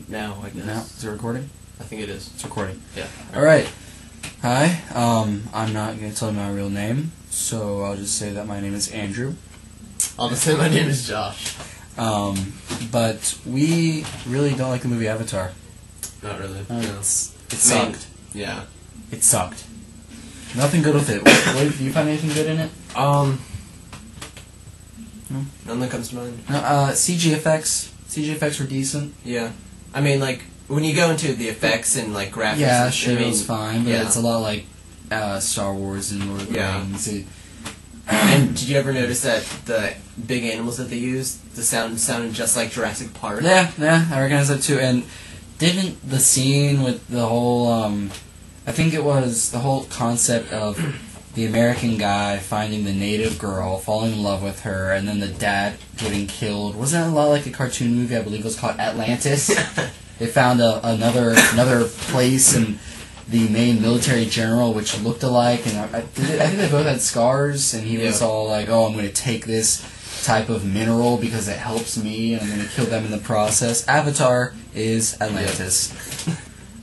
now, I guess. Now, is it recording? I think it is. It's recording. Yeah. Alright. Hi, I'm not going to tell you my real name, so I'll just say that my name is Andrew. I'll just say my name is Josh. But we really don't like the movie Avatar. Not really. No. It sucked. Yeah. It sucked. Nothing good with it. What, do you find anything good in it? No? None that comes to mind. No, CG effects were decent. Yeah. I mean, like, when you go into the effects and, like, graphics... Yeah, sure, it was fine, but yeah. it's a lot like Star Wars and Lord of the Rings. And did you ever notice that the big animals that they used, the sounded just like Jurassic Park? Yeah, I recognize that too. And didn't the scene with the whole, I think it was the whole concept of the American guy finding the native girl, falling in love with her, and then the dad getting killed. Wasn't that a lot like a cartoon movie? I believe it was called Atlantis. They found another place, and the main military general, which looked alike, and I think they both had scars, and he was all like, "Oh, I'm going to take this type of mineral because it helps me, and I'm going to kill them in the process." Avatar is Atlantis.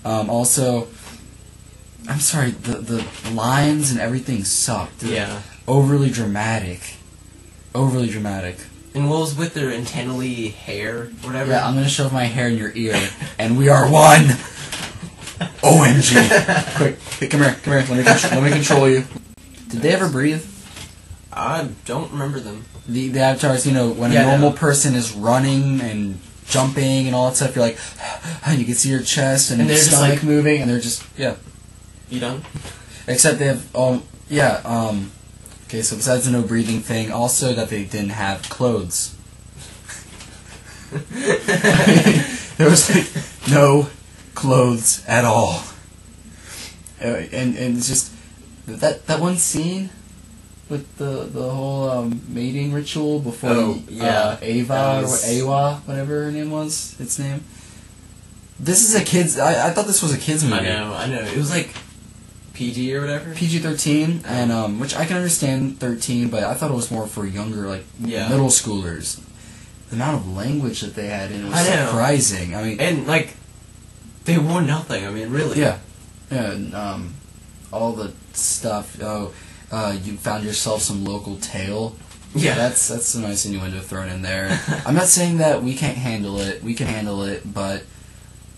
Also, I'm sorry, the lines and everything sucked. Yeah. Overly dramatic. And what was with their intently hair, whatever? Yeah, I'm going to shove my hair in your ear, and we are one! OMG. Quick, hey, come here, let me control you. Did they ever breathe? I don't remember them. The avatars, when a normal person is running and jumping and all that stuff, you're like, you can see your chest and your stomach just, like, moving, and they're just, You done? Except they have, okay, so besides the no breathing thing, also that they didn't have clothes. There was, like, no clothes at all. And it's just, that one scene with the whole mating ritual before Ava or Awa, whatever her name was, its name. This is a kid's, I thought this was a kid's movie. I know. It was like PG or whatever? PG-13, and which I can understand 13, but I thought it was more for younger, like, middle schoolers. The amount of language that they had in it was surprising. I mean, and, like, they wore nothing, I mean, really. Yeah, and all the stuff, you found yourself some local tale. Yeah. That's a nice innuendo thrown in there. I'm not saying that we can't handle it, we can handle it, but,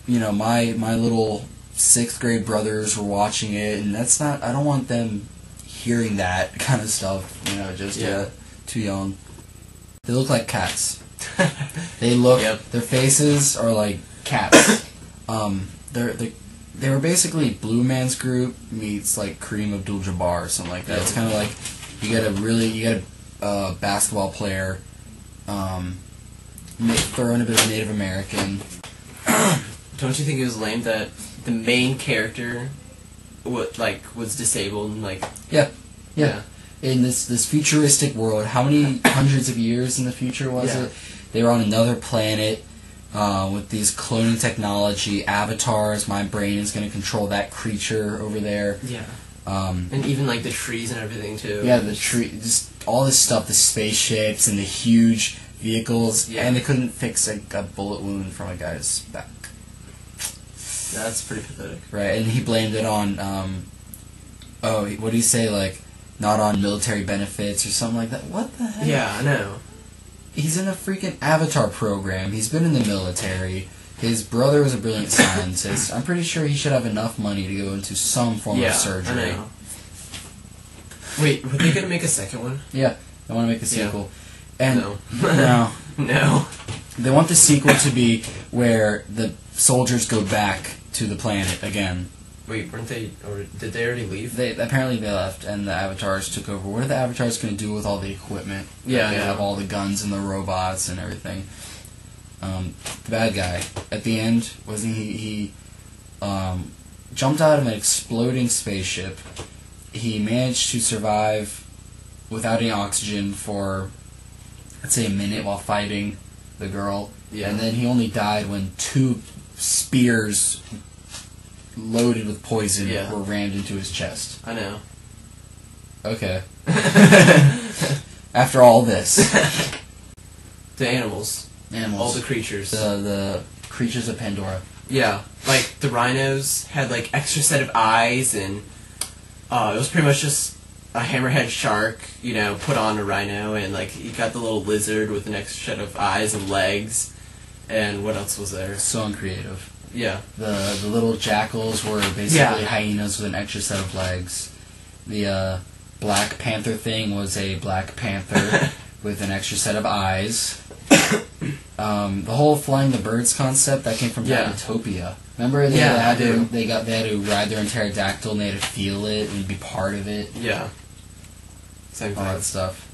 my little 6th grade brothers were watching it, and that's not, I don't want them hearing that kind of stuff, just too young. They look like cats. They look, their faces are like cats. They were basically Blue Man's Group meets like Kareem Abdul-Jabbar or something like that. It's kind of like you get a basketball player, throw in a bit of Native American. Don't you think it was lame that the main character was disabled and like yeah. In this futuristic world, how many hundreds of years in the future was it? They were on another planet with these cloning technology, avatars. My brain is going to control that creature over there. Yeah. And even like the trees and everything too. Yeah, the tree, just all this stuff, the spaceships and the huge vehicles, and they couldn't fix a bullet wound from a guy's back. That's pretty pathetic. Right, and he blamed it on, what do you say, like, not on military benefits or something like that? What the heck? Yeah, I know. He's in a freaking Avatar program. He's been in the military. His brother was a brilliant scientist. I'm pretty sure he should have enough money to go into some form of surgery. I know. Wait, were they going to make a second one? Yeah, they want to make a sequel. And No. They want the sequel to be where the soldiers go back to the planet again. Wait, weren't they, or did they already leave? Apparently they left, and the Avatars took over. What are the Avatars going to do with all the equipment? Yeah, They have all the guns and the robots and everything. The bad guy, at the end, wasn't he jumped out of an exploding spaceship. He managed to survive without any oxygen for, let's say, a minute while fighting the girl. Yeah. And then he only died when 2 spears loaded with poison were rammed into his chest. I know. Okay. After all this. The animals. animals. All the creatures. The creatures of Pandora. Yeah, like the rhinos had like extra set of eyes, and it was pretty much just a hammerhead shark, you know, put on a rhino, and like you got the little lizard with an extra set of eyes and legs, and what else was there? So uncreative. Yeah. The little jackals were basically hyenas with an extra set of legs. The Black Panther thing was a Black Panther with an extra set of eyes. The whole flying the birds concept that came from Utopia. Remember they had to ride their pterodactyl and they had to feel it and be part of it. Yeah. Same thing. All that stuff.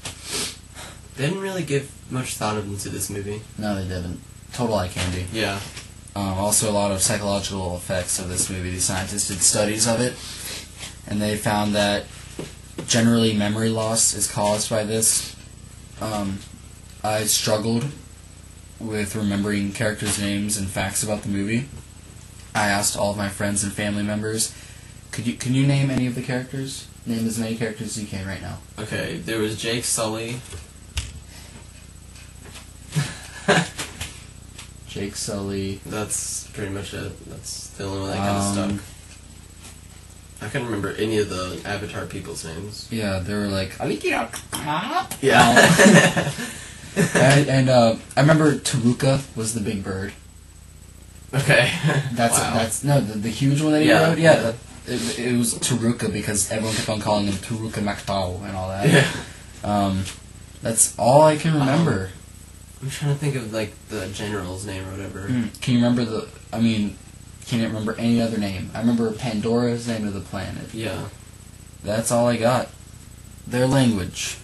They didn't really give much thought into this movie. No, they didn't. Total eye candy. Yeah. Also, a lot of psychological effects of this movie. The scientists did studies of it, and they found that generally memory loss is caused by this. I struggled with remembering characters' names and facts about the movie. I asked all of my friends and family members, can you name any of the characters? Name as many characters as you can right now. Okay, there was Jake Sully. Jake Sully. That's pretty much it. That's the only one that kind of stuck. I couldn't remember any of the Avatar people's names. Yeah, they were like, yeah. and I remember Taruka was the big bird. Okay. That's the huge one that he rode. Yeah, it was Taruka because everyone kept on calling him Taruka Mactao and all that. Yeah. That's all I can remember. I'm trying to think of like the general's name or whatever. Can you remember can't remember any other name. I remember Pandora's name of the planet. Yeah. That's all I got. Their language.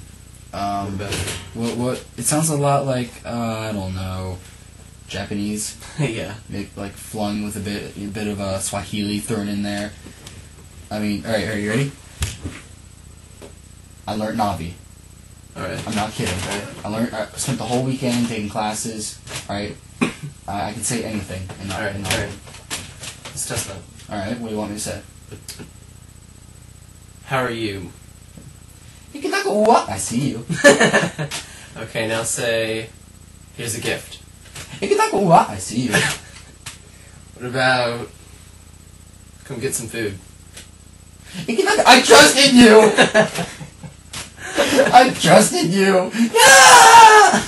What? It sounds a lot like I don't know, Japanese. Yeah. Like flung with a bit of Swahili thrown in there. I mean, all right, are you ready? I learned Navi. All right. I'm not kidding. Right. I spent the whole weekend taking classes. All right. I can say anything. All right. Let's test that. All right. What do you want me to say? How are you? What? I see you. Okay, now say, here's a gift. What? I see you. What about, come get some food? I trusted you. I trusted you. Yeah!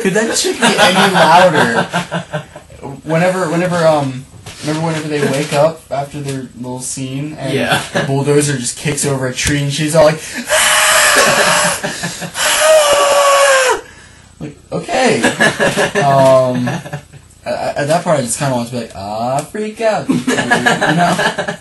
Could that chick be any louder? Whenever they wake up after their little scene and the bulldozer just kicks over a tree and she's all like, like okay. At that part I just kind of want to be like, freak out, you know?